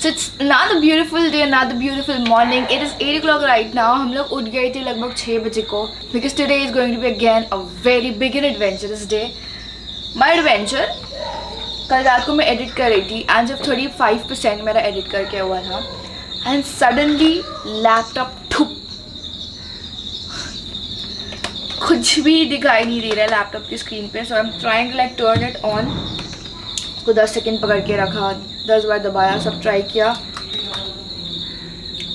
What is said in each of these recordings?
it's another beautiful day, another beautiful morning. It is 8 o'clock right now. हम लोग उठ गए थे लगभग 6 बजे को because today is going to be again a very big and adventurous day. My adventure, कल रात को मैं एडिट कर रही थी एंड जब 35% मेरा एडिट करके हुआ था एंड सडनली लैपटॉप ठुप, कुछ भी दिखाई नहीं दे रहा है लैपटॉप की स्क्रीन पे. So I am trying like turn it on. को 10 सेकेंड पकड़ के रखा, 10 बार दबाया, सब ट्राई किया,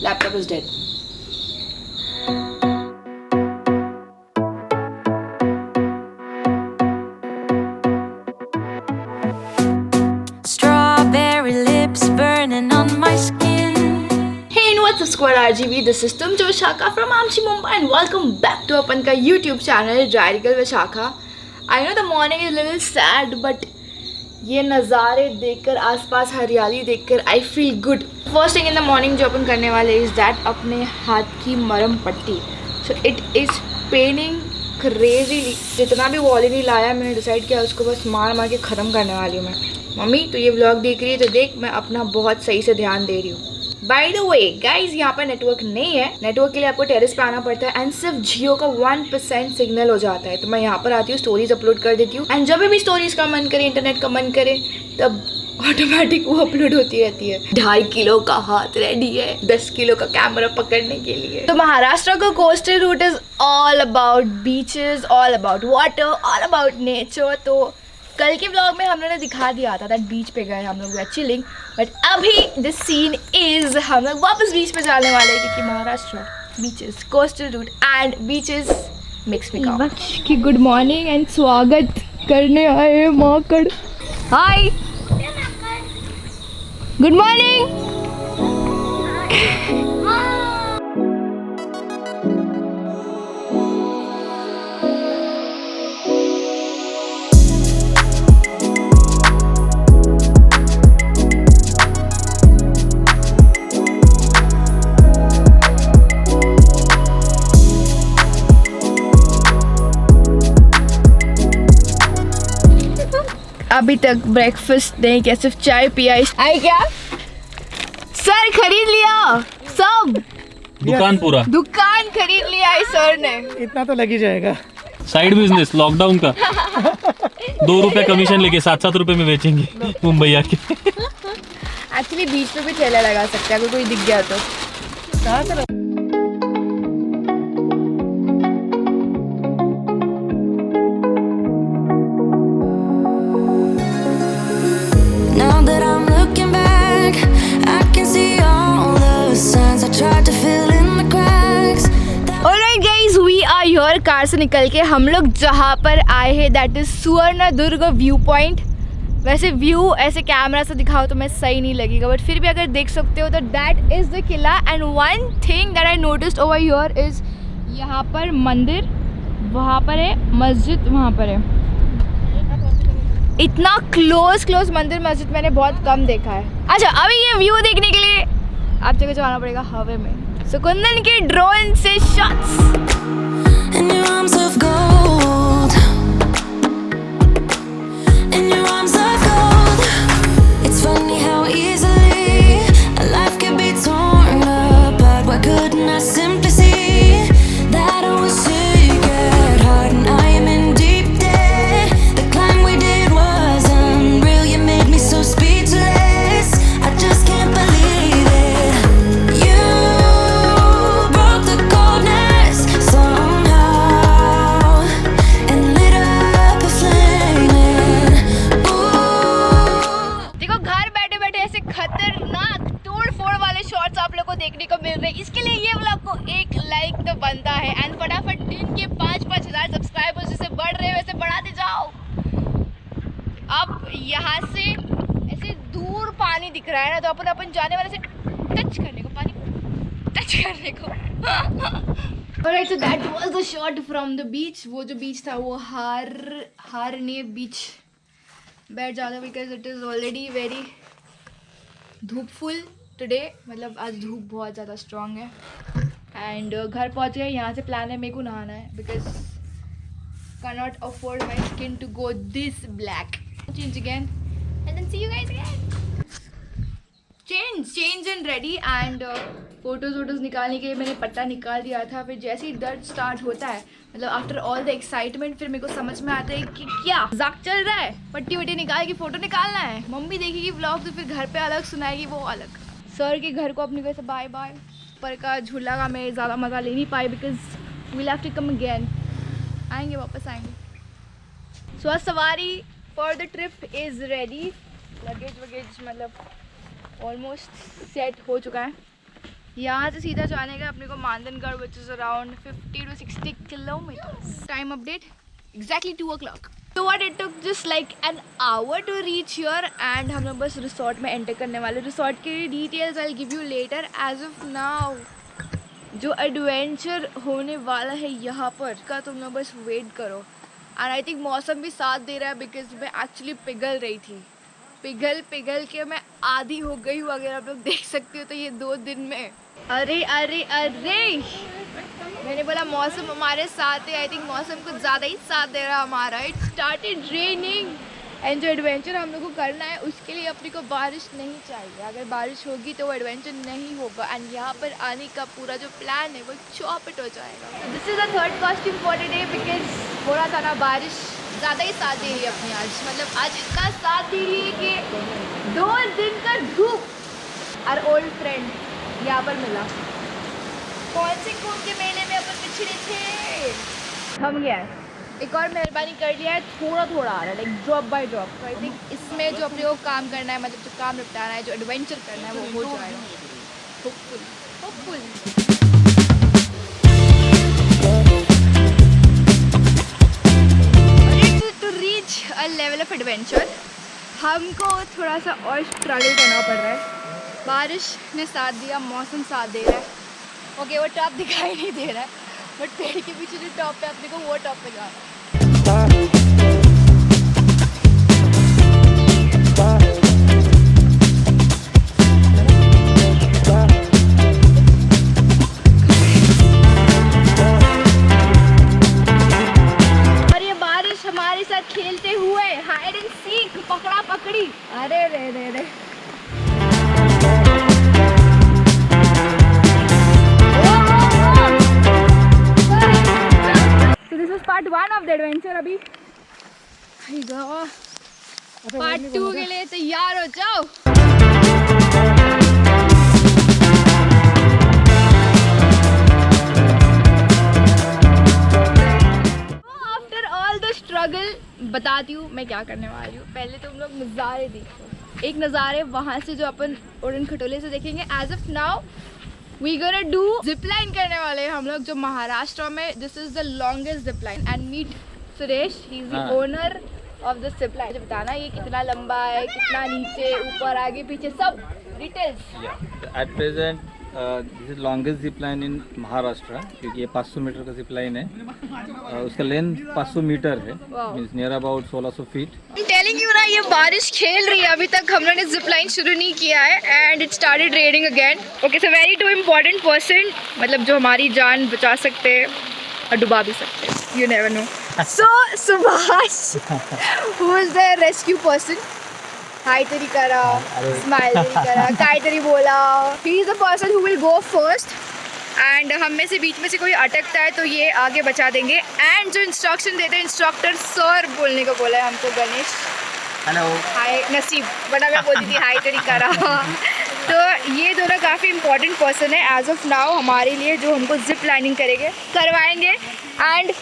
laptop is dead. Strawberry lips burning on my skin. Hey, what's up squad RGB? This is Tumjo Vishakha from Amshi Mumbai and welcome back to अपन का YouTube channel Radical Vishakha. I know the morning is a little sad but ये नज़ारे देखकर, आसपास हरियाली देखकर I feel good. First thing in the morning जो अपन करने वाले इज़ दैट अपने हाथ की मरम पट्टी. So it is paining crazily. जितना भी वॉलिनी लाया मैंने डिसाइड किया उसको बस मार मार के ख़त्म करने वाली हूँ मैं. मम्मी तो ये व्लॉग देख रही है तो देख, मैं अपना बहुत सही से ध्यान दे रही हूँ. बाय द वे गाइज, यहाँ पर नेटवर्क नहीं है. नेटवर्क के लिए आपको टेरेस पे आना पड़ता है एंड सिर्फ जियो का 1% सिग्नल हो जाता है. तो मैं यहाँ पर आती हूँ, स्टोरीज अपलोड कर देती हूँ एंड जब भी स्टोरीज का मन करे, इंटरनेट का मन करे, तब ऑटोमेटिक वो अपलोड होती रहती है. 2.5 किलो का हाथ रेडी है 10 किलो का कैमरा पकड़ने के लिए. तो महाराष्ट्र का coastal route is all about beaches, all about water, all about nature. तो कल के व्लॉग में हम लोगों ने दिखा दिया था दैट बीच पे गए हम लोग, वी आर चिलिंग. बट अभी दिस सीन इज हम लोग वापस बीच पे जाने वाले हैं क्योंकि Maharashtra beaches, coastal route and beaches mix में काम की. गुड मॉर्निंग एंड स्वागत करने आए हैं माकड़. हाय, गुड मॉर्निंग. अभी तक ब्रेकफास्ट नहीं किया, सिर्फ चाय पिया. आई क्या सर खरीद लिया सब, दुकान पूरा दुकान खरीद लिया है सर ने. इतना तो लग ही जाएगा. साइड बिजनेस लॉकडाउन का 2 रुपए कमीशन लेके 7-7 रुपए में बेचेंगे मुंबई आके. एक्चुअली बीच पे भी ठेला लगा सकते हैं अगर कोई दिख गया तो. Now that I'm looking back, I can see all the signs I tried to fill in the cracks. Alright guys, we are here. Car से निकल के हम लोग जहाँ पर आए हैं that is Suvarnadurg view point. वैसे व्यू ऐसे कैमरा से दिखाओ तो मैं सही नहीं लगेगा बट फिर भी अगर देख सकते हो तो that is the Qila. And one thing that I noticed over here is यहाँ पर मंदिर, वहाँ पर है मस्जिद, वहाँ पर है. इतना क्लोज मंदिर मस्जिद मैंने बहुत कम देखा है. अच्छा, अभी ये व्यू देखने के लिए आप जगह जाना पड़ेगा हवे में. सो कुंदन के ड्रोन से shots. In your arms of gold, in your arms of gold. It's funny how easily a life can be torn apart. Why couldn't I simply see that I was sick at heart and I am in deep debt? The climb we did was unreal. You made me so speechless. I just can't believe it. You broke the coldness somehow and lit up a flame. Ooh. देखो घर बैठे बैठे ऐसे खतरनाक तोड़ फोड़ वाले shots आप लोग को देखने को मिल रहे हैं. इसके लिए ये व्लॉग को एक लाइक तो बनता है एंड फटाफट दिन के 5-5 हज़ार सब्सक्राइबर्स जैसे बढ़ रहे हैं वैसे बढ़ाते जाओ. अब यहाँ से ऐसे दूर पानी दिख रहा है ना तो अपन जाने वाले से टच करने को, पानी टच करने को. Alright, so that was the shot from the beach. वो जो बीच था वो हारने बीच. बैठ जाता because it is already very धूपफुल टुडे. मतलब आज धूप बहुत ज़्यादा स्ट्रॉन्ग है. एंड घर पहुँच गए. यहाँ से प्लान है मेरे को नहाना है because cannot afford my skin to go this black. Change again and then see you guys again. Change and ready and photos निकालने के लिए मैंने पट्टा निकाल दिया था। फिर जैसे ही दर्द स्टार्ट होता है, मतलब आफ्टर ऑल द एक्साइटमेंट, फिर मेरे को समझ में आता है कि क्या मजाक चल रहा है, पट्टी वट्टी निकाल के फोटो निकालना है। मम्मी देखेगी व्लॉग तो फिर घर पे अलग सुनाएगी, वो अलग। सर के घर को अपनी वजह से बाय बाय। पर का झूला का मैं ज़्यादा मज़ा ले नहीं पाई because we'll have to come again. आएंगे, वापस आएंगे। सो सवारी for the trip is ready. Luggage वगेज मतलब ऑलमोस्ट सेट हो चुका है। यहाँ से सीधा जाने का अपने को Mandangad which is around 50 to 60 kilometres. Time update exactly 2 o'clock। तो what it took just like an hour to reach here and हम लोग बस रिसोर्ट में एंटर करने वाले। रिसोर्ट के details I give you later. As of now जो adventure होने वाला है यहाँ पर का तुम लोग बस वेट करो। एंड आई थिंक मौसम भी साथ दे रहा है बिकॉज मैं एक्चुअली पिघल रही थी। पिघल के मैं आधी हो गई हूँ, अगर आप लोग देख सकते हो तो ये 2 दिन में। अरे अरे अरे मैंने बोला मौसम हमारे साथ है। आई थिंक मौसम कुछ ज़्यादा ही साथ दे रहा हमारा। इट स्टार्टेड रेनिंग एंड जो एडवेंचर हम लोग को करना है उसके लिए अपने को बारिश नहीं चाहिए। अगर बारिश होगी तो वो एडवेंचर नहीं होगा एंड यहाँ पर आने का पूरा जो प्लान है वो चौपट हो जाएगा। This is the third costume for today because थोड़ा सा ना बारिश ज़्यादा ही साथ दे रही है अपनी आज। मतलब आज इतना साथ दे रही है कि 2 दिन का धूप और ओल्ड फ्रेंड यहाँ पर मिला। कौन से कुंभ के मेले में अपन पिछड़े थे, थम गया है। एक और मेहरबानी कर लिया है, थोड़ा थोड़ा आ रहा है लाइक ड्रॉप बाय ड्रॉप। तो आई थिंक इसमें जो अपने को काम करना है, मतलब जो काम निपटाना है, जो एडवेंचर करना है वो हो जाएगा hopeful. To reach a level of adventure हमको थोड़ा सा और स्ट्रगल करना पड़ रहा है। बारिश ने साथ दिया, मौसम साथ दे रहा है। ओके वो टॉप दिखाई नहीं दे रहा है बट पेड़ के पीछे जो टॉप पे अपने को वो टॉप पे जाना है। और ये बारिश हमारे साथ खेलते हुए हाइड एंड सीक, पकड़ा पकड़ी। अरे रे रे रे पार्ट 1 ऑफ द एडवेंचर। अभी पार्ट 2 के लिए तैयार हो जाओ। आफ्टर ऑल द स्ट्रगल बताती हूँ मैं क्या करने वाली हूँ। पहले तुम लोग नज़ारे देखो। एक नज़ारे वहाँ से जो अपन उड़न खटोले से देखेंगे। As of now we gonna do zip line करने वाले हैं हम लोग जो महाराष्ट्र में। This is the longest zip line and meet Suresh, he is the owner of the zip line. बताना ये कितना लंबा है, कितना नीचे ऊपर आगे पीछे सब details. At present this is longest zip line in Maharashtra क्योंकि ये 500 मीटर का जिप लाइन है। उसका लेंथ 500 मीटर है, means near about 1600 feet. Telling you ना ये बारिश खेल रही है। अभी तक हम लोगों ने जिप लाइन शुरू नहीं किया है and it started raining again. Okay so very 2 important person, मतलब जो हमारी जान बचा सकते हैं और डुबा भी सकते हैं, you never know. So Subhash who is the rescue person, high तरी करा, स्माइल तरी करा, काय तरी बोला। ही is the person who will go first and हम में से बीच में से कोई अटकता है तो ये आगे बचा देंगे। एंड जो इंस्ट्रक्शन देते हैं इंस्ट्रक्टर सर बोलने को बोला है हमको, गणेश। हेलो हाय नसीब, वरना मैं बोलती थी हाई तरी करा। तो ये दोनों काफ़ी इंपॉर्टेंट पर्सन है एज ऑफ नाउ हमारे लिए, जो हमको जिप लाइनिंग करवाएंगे। एंड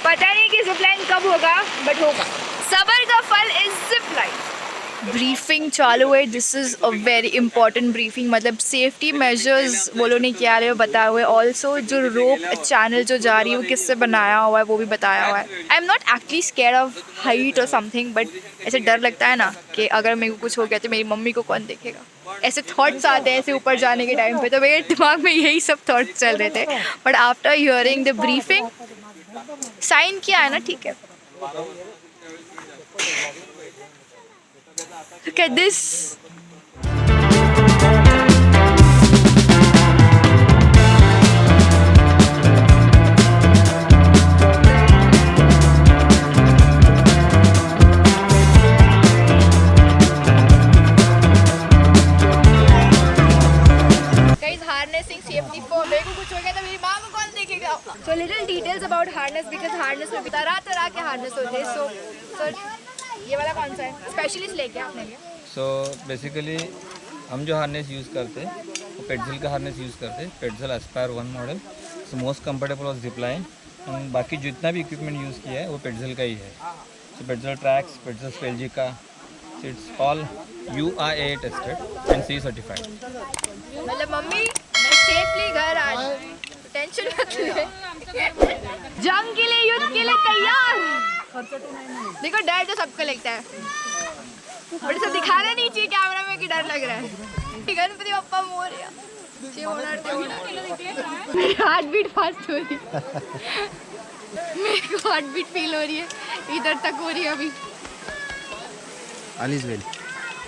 पता नहीं कि जिप लाइन कब होगा बट होगा। सबर का फल इज जिप लाइन। ब्रीफिंग चालू है। This is a very important briefing, मतलब सेफ्टी मेजर्स वो लोग ने क्या रहे हो बताए हुए। ऑल्सो जो रोप चैनल जो जा रही है वो किससे बनाया हुआ है वो भी बताया हुआ है। I am not actually scared of height और समथिंग बट ऐसे डर लगता है ना कि अगर मेरे को कुछ हो गया तो मेरी मम्मी को कौन देखेगा। ऐसे थॉट्स आते हैं ऐसे ऊपर जाने के टाइम पे, तो मेरे दिमाग में यही सब थॉट्स चल रहे थे। But after hearing the briefing sign किया है ना, ठीक है। Look at this. So little details about harness because harness में तरह के harness होते हैं. So sir, ये वाला कौन सा है? Specialist लेके आपने लिया? सो बेसिकली हम जो हार्नेस यूज़ करते हैं वो पेट्जेल का हार्नेस यूज़ करते हैं. Petzl Aspire 1 model. So most comfortable और जिप लाइन. बाकी जितना भी इक्विपमेंट यूज़ किया है वो पेट्जेल का ही है. सो पेट्जेल ट्रैक्स, पेट्जेल स्पेल्जिका, it's all UIA tested and CE certified. मतलब मम्मी मैं सेफली घर आ जाऊँ, टेंशन मत ले. जंग के लिए, युद्ध के लिए तैयार. देखो डर तो सबको लगता है, बट इसे दिखाना नहीं चाहिए कैमरा में कि डर लग रहा है. गणपति बप्पा मोरया. मेरी हार्ट बीट फास्ट हो रही है. मेरे को हार्ट बीट फील हो रही है, इधर तक हो रही है अभी. ऑल इज वेल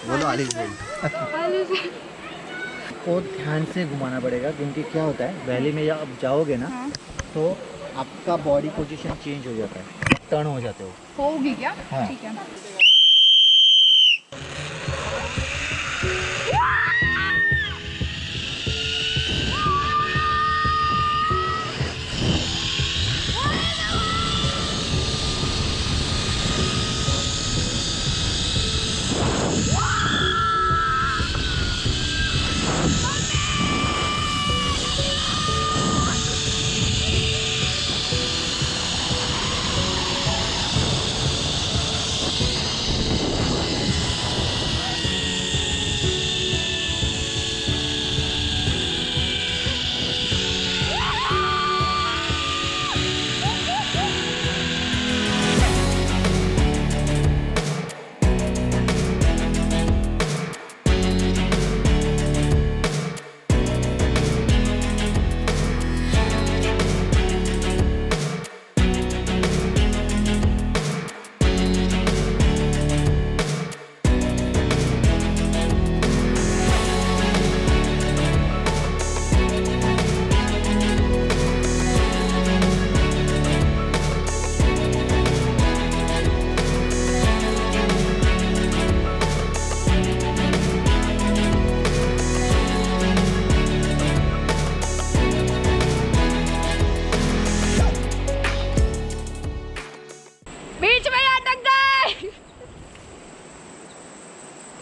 बोलो, ऑल इज वेल. को ध्यान से घुमाना पड़ेगा क्योंकि क्या होता है वैली में जब जाओगे ना तो आपका बॉडी पोजीशन चेंज हो जाता है, टर्न हो जाते हो. होगी क्या? हाँ. ठीक है.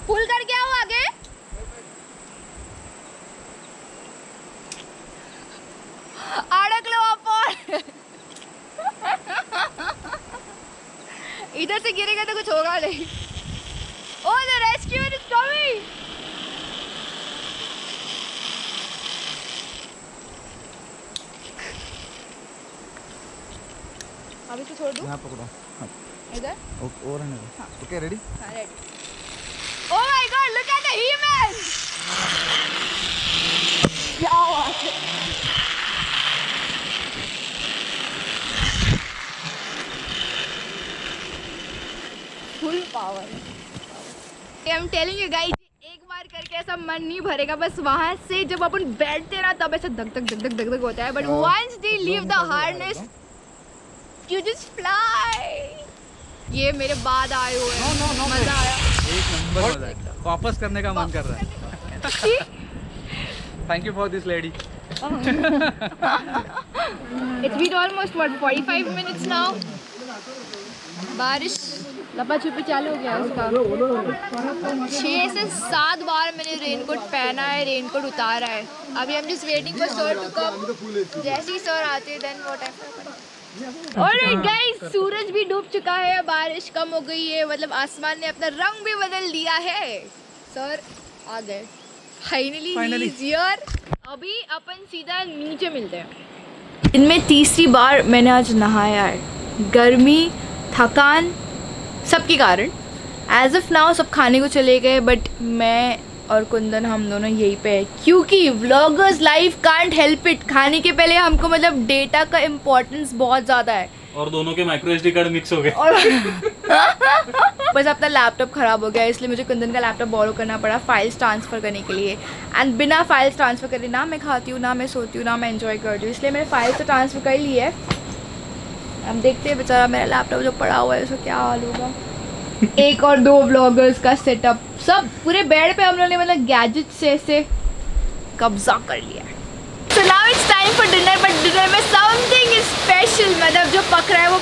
पुल कर क्या हुआ आगे? अड़क लो आप. इधर से गिरेगा तो कुछ होगा नहीं. Oh, the rescuer is coming. अभी तो छोड़ दूँ. यहाँ पकड़ो. इधर. और है. Okay ready. हाँ ready. Oh my God! Look at the He-Man. क्या बात है. Full power. I am telling you guys, एक बार करके ऐसा मन नहीं भरेगा. बस वहाँ से जब अपन बैठते ना तब ऐसा धक धक धक धक धक धक होता है. But once they leave the harness you just fly. ये मेरे बाद आए हुए हैं. मजा आया. एक नंबर मजा है. वापस करने का मन कर रहा है. Thank you for this lady. It's been almost what 45 minutes now. बारिश लपा छुपी चालू हो गया उसका. 6 से 7 बार मैंने रेनकोट पहना है, रेनकोट उतारा है. अभी हम just waiting for sir to come. जैसे ही सर आते हैं then what happens. Alright guys, सूरज भी डूब चुका है, बारिश कम हो गई है, मतलब आसमान ने अपना रंग भी बदल दिया है. सर आ गए फाइनली. He is here. अभी अपन सीधा नीचे मिलते हैं. इनमें तीसरी बार मैंने आज नहाया है. गर्मी, थकान सबके कारण. एज ऑफ नाउ सब खाने को चले गए, बट मैं और कुंदन हम दोनों यहीं पे है क्योंकि vloggers life can't help it. खाने के पहले हमको मतलब डेटा का इम्पोर्टेंस बहुत ज़्यादा है. और दोनों के माइक्रो SD कार्ड मिक्स हो गए. और बस अपना लैपटॉप ख़राब हो गया, इसलिए मुझे कुंदन का लैपटॉप बोरो करना पड़ा फाइल्स ट्रांसफ़र करने के लिए. एंड बिना फाइल्स ट्रांसफ़र करे ना मैं खाती हूँ, ना मैं सोती हूँ, ना मैं एंजॉय करती हूँ. इसलिए मैंने फाइल्स तो ट्रांसफ़र कर ली है. अब देखते हैं बेचारा मेरा लैपटॉप जो पड़ा हुआ है उसका क्या हाल होगा. 1 और 2 व्लॉगर्स का सेटअप, सब पूरे बेड पे हम लोगों ने मतलब गैजेट से ऐसे कब्जा कर लिया है. So now it's time for dinner, but dinner में something